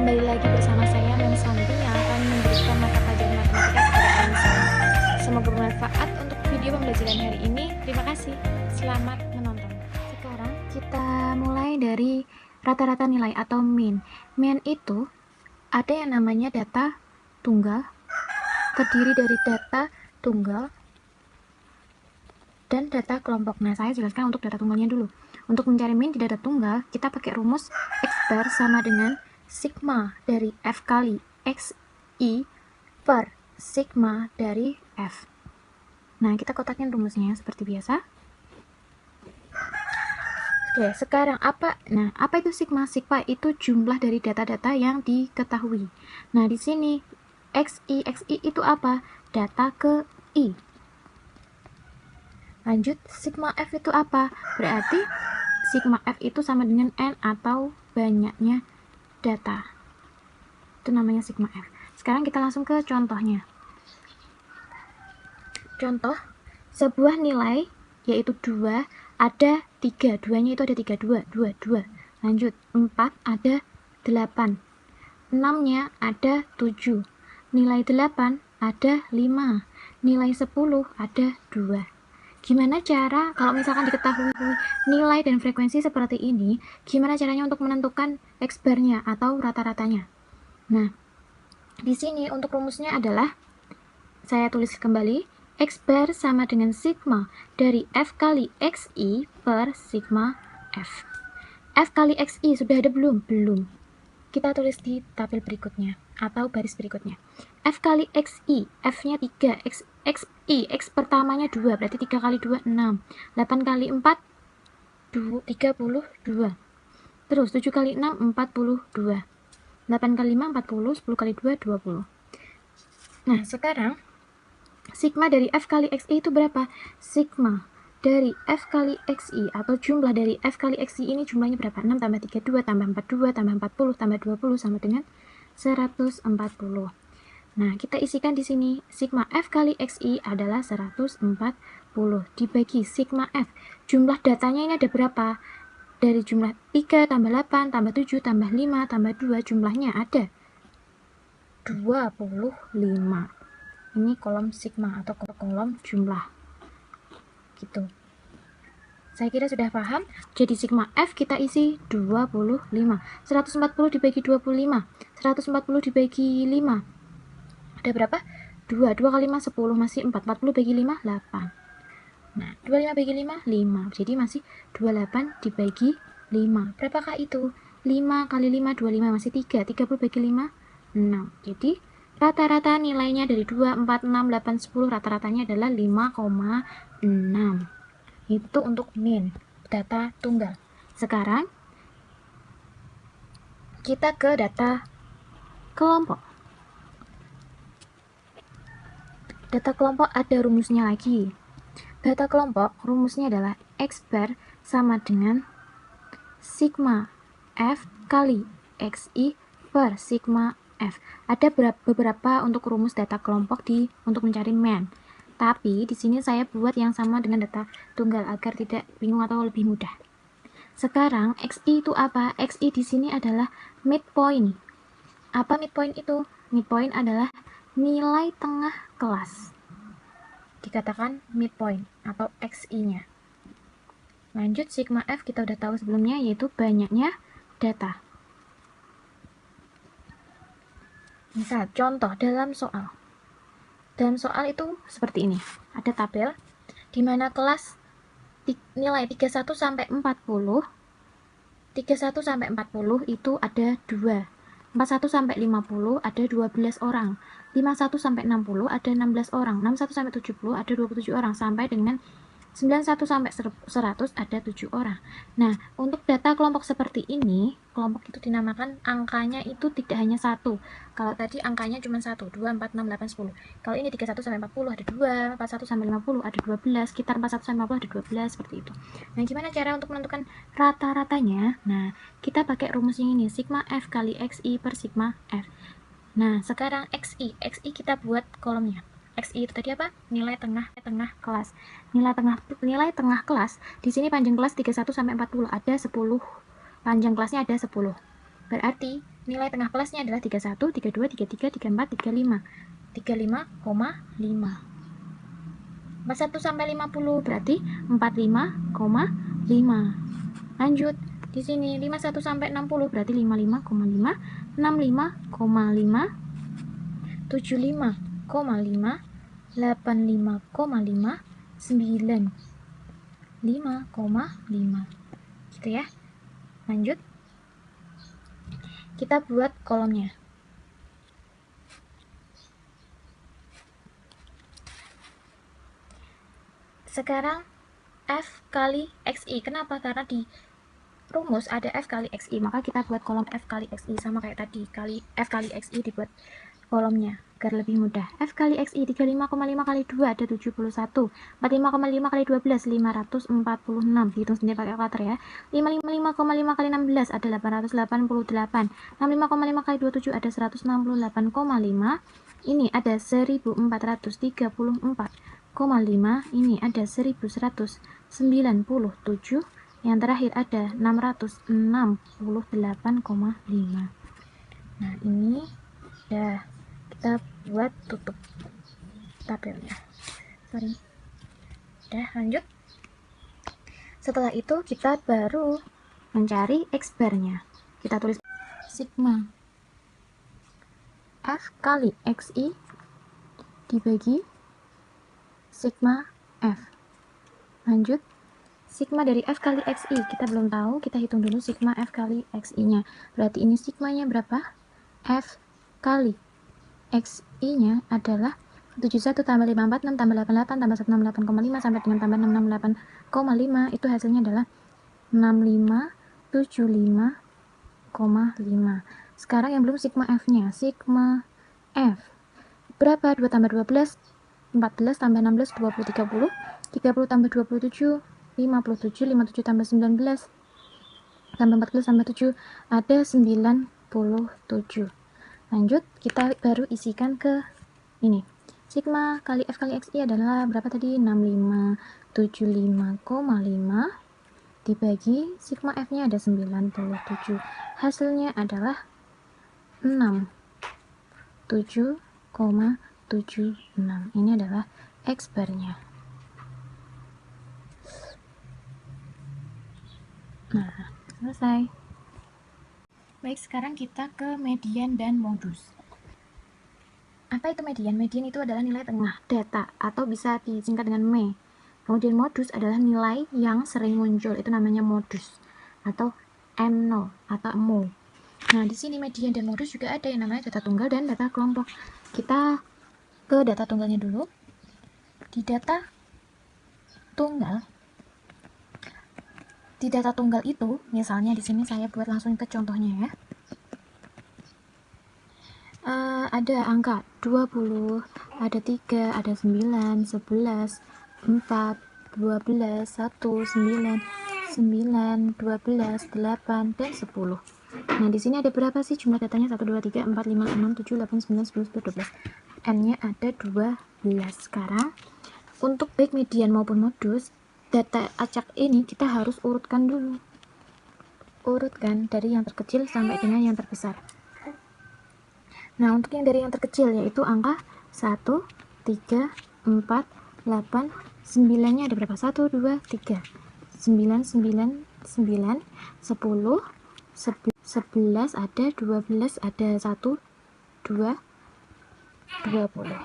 Kembali lagi bersama saya Mem Santi yang akan memberikan mata pelajaran matematika kepada kalian semua. Semoga bermanfaat untuk video pembelajaran hari ini. Terima kasih. Selamat menonton. Sekarang kita mulai dari rata-rata nilai atau mean. Mean itu ada yang namanya data tunggal, terdiri dari data tunggal dan data kelompok. Nah, saya jelaskan untuk data tunggalnya dulu. Untuk mencari mean di data tunggal, kita pakai rumus X bar sama dengan sigma dari F kali XI per sigma dari F. Nah, kita kotakin rumusnya seperti biasa. Oke, sekarang apa? Nah, apa itu sigma? Sigma itu jumlah dari data-data yang diketahui. Nah, di sini XI itu apa? Data ke I. Lanjut, sigma F itu apa? Berarti sigma F itu sama dengan N atau banyaknya data. Itu namanya sigma F. Sekarang kita langsung ke contohnya. Contoh, sebuah nilai yaitu 2 ada 3. 2-nya itu ada 3. 2. Lanjut, 4 ada 8. 6-nya ada 7. Nilai 8 ada 5. Nilai 10 ada 2. Gimana cara kalau misalkan diketahui nilai dan frekuensi seperti ini, gimana caranya untuk menentukan X bar-nya atau rata-ratanya? Nah, di sini untuk rumusnya adalah, saya tulis kembali, X bar sama dengan sigma dari F kali XI per sigma F. F kali XI sudah ada belum? Belum. Kita tulis di tabel berikutnya atau baris berikutnya. F kali XI, F-nya 3, XI, X pertamanya 2, berarti 3 kali 2, 6. 8 kali 4, 32. Terus 7 kali 6, 42. 8 kali 5, 40, 10 kali 2, 20. Nah, sekarang sigma dari F kali XI itu berapa? Sigma dari F kali XI atau jumlah dari F kali XI ini jumlahnya berapa? 6 tambah 3, 2, tambah 4, 2, tambah 40, tambah 20 sama dengan 140. Nah, kita isikan di sini sigma F kali XI adalah 140 dibagi sigma F. Jumlah datanya ini ada berapa? Dari jumlah 3 tambah 8 tambah 7 tambah 5 tambah 2 jumlahnya ada 25. Ini kolom sigma atau kolom jumlah. Gitu. Saya kira sudah paham. Jadi sigma F kita isi 25. 140 dibagi 25. 140 dibagi 5. Ada berapa? 2. 2 kali 5, 10. Masih 4. 40 bagi 5, 8. Nah, 25 bagi 5, 5. Jadi masih 28 dibagi 5. Berapakah itu? 5 kali 5, 25. Masih 3. 30 bagi 5, 6. Jadi, rata-rata nilainya dari 2, 4, 6, 8, 10. Rata-ratanya adalah 5,6. Itu untuk mean, data tunggal. Sekarang, kita ke data kelompok. Data kelompok ada rumusnya lagi. Data kelompok rumusnya adalah X bar sama dengan sigma F kali XI per sigma F. Ada beberapa untuk rumus data kelompok untuk mencari mean. Tapi di sini saya buat yang sama dengan data tunggal agar tidak bingung atau lebih mudah. Sekarang XI itu apa? XI di sini adalah midpoint. Apa midpoint itu? Midpoint adalah nilai tengah kelas. Dikatakan midpoint atau XI-nya. Lanjut, sigma F kita udah tahu sebelumnya, yaitu banyaknya data. Misal, contoh dalam soal. Dalam soal itu seperti ini. Ada tabel di mana kelas nilai 31 sampai 40. 31 sampai 40 itu ada 2. 41 sampai 50 ada 12 orang. 51 sampai 60 ada 16 orang. 61 sampai 70 ada 27 orang. Sampai dengan 91 sampai 100 ada 7 orang. Nah, untuk data kelompok seperti ini, kelompok itu dinamakan angkanya itu tidak hanya 1. Kalau tadi angkanya cuma 1, 2, 4, 6, 8, 10. Kalau ini 31 sampai 40 ada 2, 41 sampai 50 ada 12, sekitar 41 sampai 50 ada 12, seperti itu. Nah, gimana cara untuk menentukan rata-ratanya? Nah, kita pakai rumus yang ini, sigma F kali XI per sigma F. Nah, sekarang XI kita buat kolomnya. XI itu tadi apa? Nilai tengah kelas. Nilai tengah kelas. Di sini panjang kelas 31 sampai 40 ada 10. Panjang kelasnya ada 10. Berarti nilai tengah kelasnya adalah 31, 32, 33, 34, 35. 35,5. 41 sampai 50 berarti 45,5. Lanjut. Di sini 51 sampai 60 berarti 55,5, 65,5, 75,5, 85,5, 95,5. Gitu ya. Lanjut. Kita buat kolomnya. Sekarang F kali XI. Kenapa? Karena di rumus ada F kali XI, maka kita buat kolom F kali XI sama kayak tadi, F kali XI dibuat kolomnya agar lebih mudah. F kali XI 35,5 kali 2 ada 71, 45,5 kali 12 546, dihitung sendiri pakai kalkulator ya. 555,5 kali 16 ada 888, 65,5 kali 27 ada 168,5, ini ada 1434,5, ini ada 1197, yang terakhir ada 668,5. Nah, ini udah kita buat tutup tabelnya. Udah, lanjut. Setelah itu kita baru mencari X bar-nya. Kita tulis sigma F kali XI dibagi sigma F. Lanjut. Sigma dari F kali XI, kita belum tahu, kita hitung dulu sigma F kali XI-nya. Berarti ini sigmanya berapa? F kali XI-nya adalah 71 tambah 546 tambah 88 tambah 168,5 sampai dengan tambah 668,5, itu hasilnya adalah 6575,5. Sekarang yang belum sigma F-nya, sigma F. Berapa? 2 tambah 12, 14 tambah 16, 20, 30. 30 tambah 27, 57, 57 tambah 19 tambah 14 tambah 7 ada 97. Lanjut, kita baru isikan ke ini. Sigma kali F kali XI adalah berapa tadi? 6575,5 dibagi sigma F-nya ada 97. Hasilnya adalah 67,76. Ini adalah X bar-nya. Nah, selesai. Baik, sekarang kita ke median dan modus. Apa itu median? Median itu adalah nilai tengah data atau bisa disingkat dengan ME. Kemudian modus adalah nilai yang sering muncul, itu namanya modus atau M0 atau MO. Nah, di sini median dan modus juga ada yang namanya data tunggal dan data kelompok. Kita ke data tunggalnya dulu. Di data tunggal itu, misalnya di sini saya buat langsung ke contohnya ya. Ada angka 20, ada 3, ada 9, 11, 4, 12, 1, 9, 9, 12, 8, dan 10. Nah, di sini ada berapa sih jumlah datanya? 1, 2, 3, 4, 5, 6, 7, 8, 9, 10, 11, 12. N-nya ada 12. Sekarang, untuk baik median maupun modus, data acak ini kita harus urutkan dulu. Urutkan dari yang terkecil sampai dengan yang terbesar. Nah, untuk yang dari yang terkecil yaitu angka 1, 3, 4, 8, 9-nya ada berapa? 1, 2, 3. 9, 9, 9, 10, 11 ada, 12 ada, 1, 2, 20.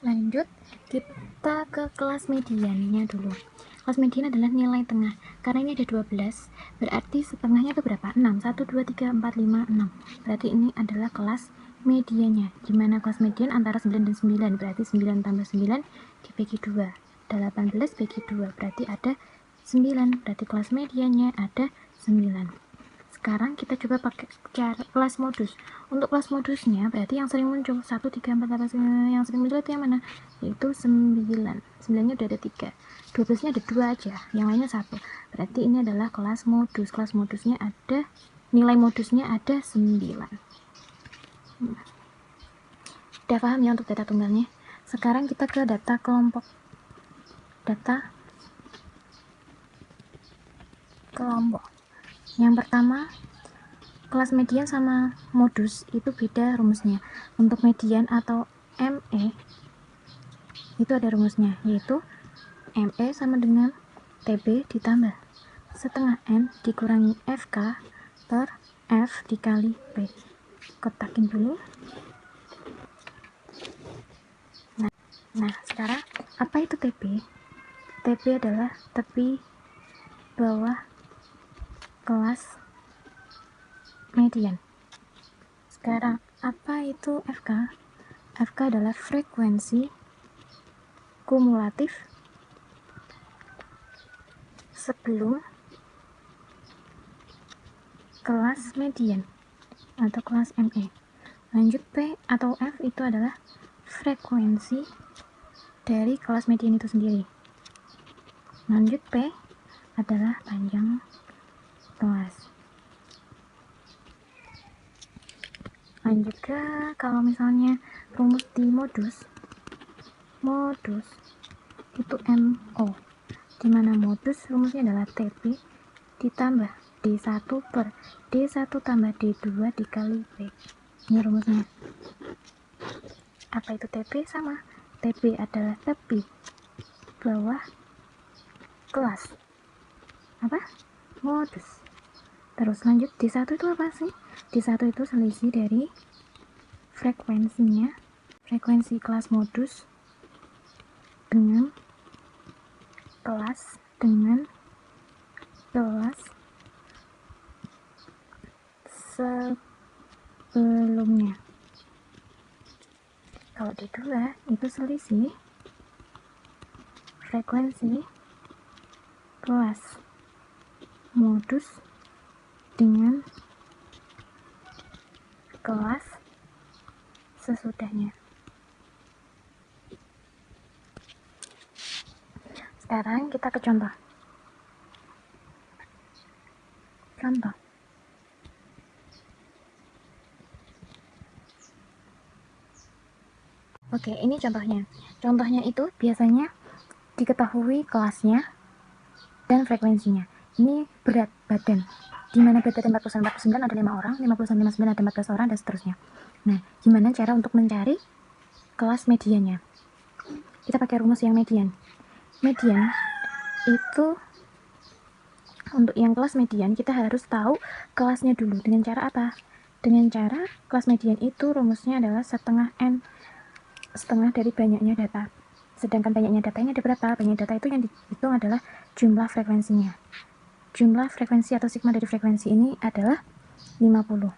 Lanjut, kita ke kelas mediannya dulu. Kelas median adalah nilai tengah. Karena ini ada 12, berarti setengahnya itu berapa? 6. 1, 2, 3, 4, 5, 6. Berarti ini adalah kelas mediannya. Gimana kelas median? Antara 9 dan 9. Berarti 9 tambah 9 dibagi 2. 18 bagi 2. Berarti ada 9. Berarti kelas mediannya ada 9. Sekarang kita coba pakai cara kelas modus. Untuk kelas modusnya berarti yang sering muncul 1, 3, 4, 8, yang sering muncul itu yang mana? Yaitu 9. 9-nya udah ada 3. 12-nya ada 2 aja, yang lainnya 1. Berarti ini adalah kelas modus. Kelas modusnya ada, nilai modusnya ada 9. Udah paham ya untuk data tunggalnya? Sekarang kita ke data kelompok. Data kelompok. Yang pertama kelas median sama modus itu beda rumusnya. Untuk median atau ME itu ada rumusnya, yaitu ME sama dengan TB ditambah setengah N dikurangi FK per F dikali P. Kotakin dulu. Nah, sekarang apa itu TB? TB adalah tepi bawah kelas median. Sekarang apa itu FK? FK adalah frekuensi kumulatif sebelum kelas median atau kelas ME. Lanjut, P atau F itu adalah frekuensi dari kelas median itu sendiri. Lanjut, P adalah panjang kelas. Lanjut ke kalau misalnya rumus di modus itu MO, dimana modus rumusnya adalah TP ditambah D1 per D1 tambah D2 dikali P. Ini rumusnya. Apa itu TP? Sama, TP adalah tepi bawah kelas apa? Modus. Terus lanjut, D1 itu apa sih? D1 itu selisih dari frekuensinya, frekuensi kelas modus dengan kelas sebelumnya. Kalau D2 itu selisih frekuensi kelas modus dengan kelas sesudahnya. Sekarang kita ke contoh. Oke, ini contohnya. Contohnya itu biasanya diketahui kelasnya dan frekuensinya. Ini berat badan. Di mana berat badan 49 ada 5 orang, 59 ada 14 orang, dan seterusnya. Nah, gimana cara untuk mencari kelas mediannya? Kita pakai rumus yang median. Median itu untuk yang kelas median kita harus tahu kelasnya dulu. Dengan cara apa? Dengan cara kelas median itu rumusnya adalah setengah N, setengah dari banyaknya data. Sedangkan banyaknya data ini ada berapa? Banyak data itu yang dihitung adalah jumlah frekuensinya. Jumlah frekuensi atau sigma dari frekuensi ini adalah 50.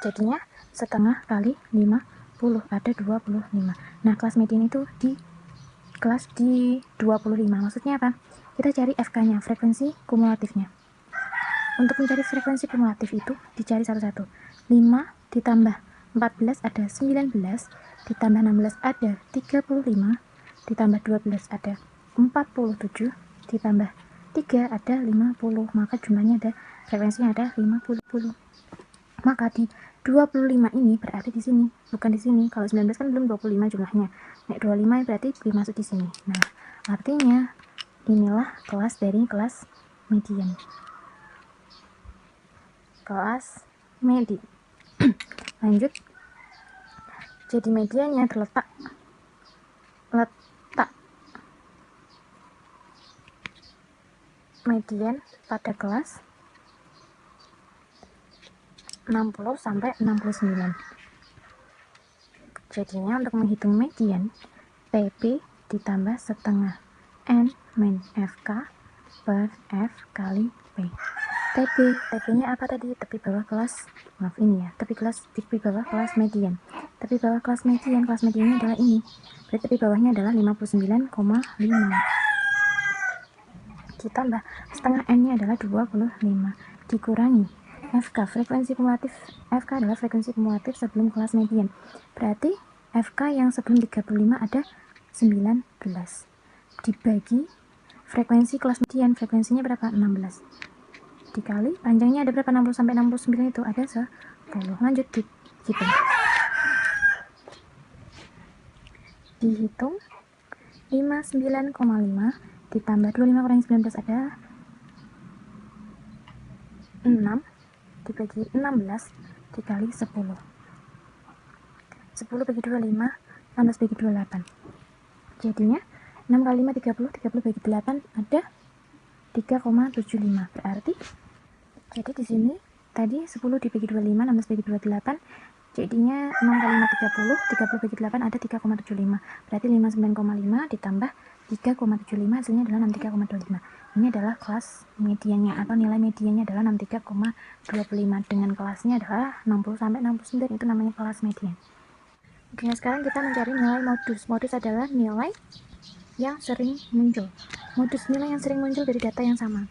Jadinya setengah kali 50 ada 25. Nah, kelas median itu di kelas di 25. Maksudnya apa? Kita cari FK-nya, frekuensi kumulatifnya. Untuk mencari frekuensi kumulatif itu dicari satu-satu. 5 ditambah 14 ada 19, ditambah 16 ada 35, ditambah 12 ada 47, ditambah 3 ada 50, maka jumlahnya ada, frekuensinya ada 50. Maka di 25 ini berarti di sini, bukan di sini. Kalau 19 kan belum 25 jumlahnya. Nek 25 berarti dimasuk di sini. Nah, artinya inilah kelas dari kelas median. Kelas medi. Lanjut. Jadi mediannya terletak median pada kelas 60 sampai 69. Jadinya untuk menghitung median, TP ditambah setengah N min FK per F kali P. TP-nya apa tadi? Tepi bawah kelas, maaf ini ya, tepi bawah kelas median. Tepi bawah kelas mediannya adalah ini. Berarti tepi bawahnya adalah 59,5. Ditambah setengah N-nya adalah 25 dikurangi FK, frekuensi kumulatif. FK adalah frekuensi kumulatif sebelum kelas median. Berarti FK yang sebelum 35 ada 19 dibagi frekuensi kelas median, frekuensinya berapa? 16 dikali panjangnya ada berapa? 60 sampai 69 itu ada 10. Lanjut dihitung. Dihitung 59,5 ditambah 25 kurangi 19 ada 6 dibagi 16 dikali 10. 10 bagi 2 5, 16 bagi 2 8. Jadinya 6 kali 5 30, 30 bagi 8 ada 3,75. Berarti jadi di sini tadi 10 dibagi 25, 16 bagi 2 8. Jadinya 6 kali 5 30, 30 bagi 8 ada 3,75. Berarti 59,5 ditambah 3,75 hasilnya adalah 63,25. Ini adalah kelas mediannya atau nilai mediannya adalah 63,25 dengan kelasnya adalah 60 sampai 69, itu namanya kelas median. Oke, sekarang kita mencari nilai modus. Modus adalah nilai yang sering muncul. Modus nilai yang sering muncul dari data yang sama.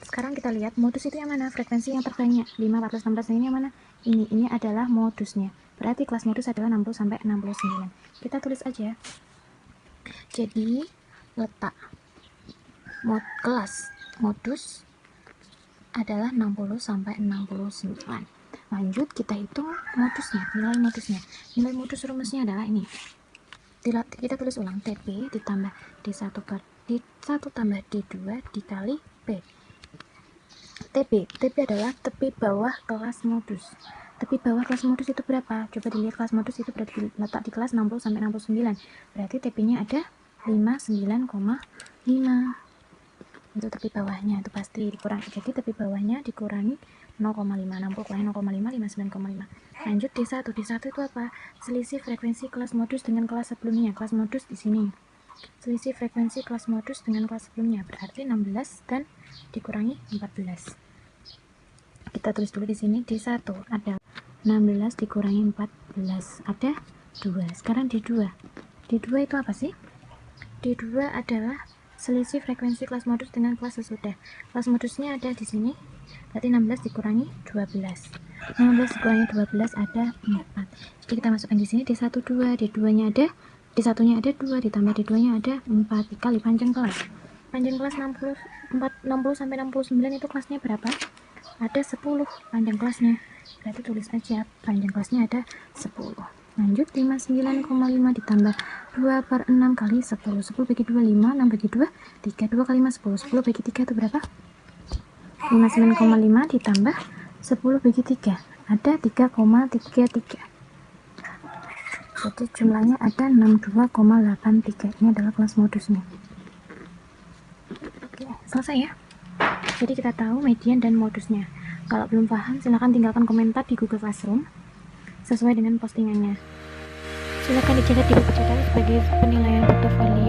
Sekarang kita lihat modus itu yang mana, frekuensi yang terbanyak 5, 14, 16, ini yang mana? Ini adalah modusnya. Berarti kelas modus adalah 60 sampai 69. Kita tulis aja. Jadi letak kelas modus adalah 60 sampai 69. Lanjut kita hitung modusnya, nilai modusnya. Nilai modus rumusnya adalah ini. Kita tulis ulang, TP ditambah D1 tambah D2 dikali P. TP adalah tepi bawah kelas modus. Tepi bawah kelas modus itu berapa? Coba dilihat, kelas modus itu berarti letak di kelas 60 sampai 69. Berarti TP-nya ada 59,5. Untuk tepi bawahnya itu pasti dikurangi. Jadi tepi bawahnya dikurangi 0,5. 60 kurangi 0,5, 59,5. Lanjut D1. D1 itu apa? Selisih frekuensi kelas modus dengan kelas sebelumnya. Kelas modus di sini. Selisih frekuensi kelas modus dengan kelas sebelumnya berarti 16 dan dikurangi 14. Kita tulis dulu di sini D1 ada 16 dikurangi 14 ada 2. Sekarang D2. D2 itu apa sih? D2 adalah selisih frekuensi kelas modus dengan kelas sesudah. Kelas modusnya ada di sini. Berarti 16 dikurangi 12. 16 dikurangi 12 ada 4. Jadi kita masukkan di sini D1 2, D2-nya ada D1-nya ada 2 ditambah D2-nya ada 4 dikali panjang kelas. Panjang kelas 60 sampai 69 itu kelasnya berapa? Ada 10 panjang kelasnya. Berarti tulis aja panjang kelasnya ada 10. Lanjut 59,5 ditambah 2 per 6 kali 10. 10 bagi 2 5, 6 bagi 2 3, 2 kali 5 10. 10 bagi 3 itu berapa? 59,5 ditambah 10 bagi 3 ada 3,33. Jadi jumlahnya ada 62,83. Ini adalah kelas modusnya. Oke, selesai ya. Jadi kita tahu median dan modusnya. Kalau belum paham silahkan tinggalkan komentar di Google Classroom sesuai dengan postingannya. Silakan dicatat di buku catatan sebagai penilaian portofolio.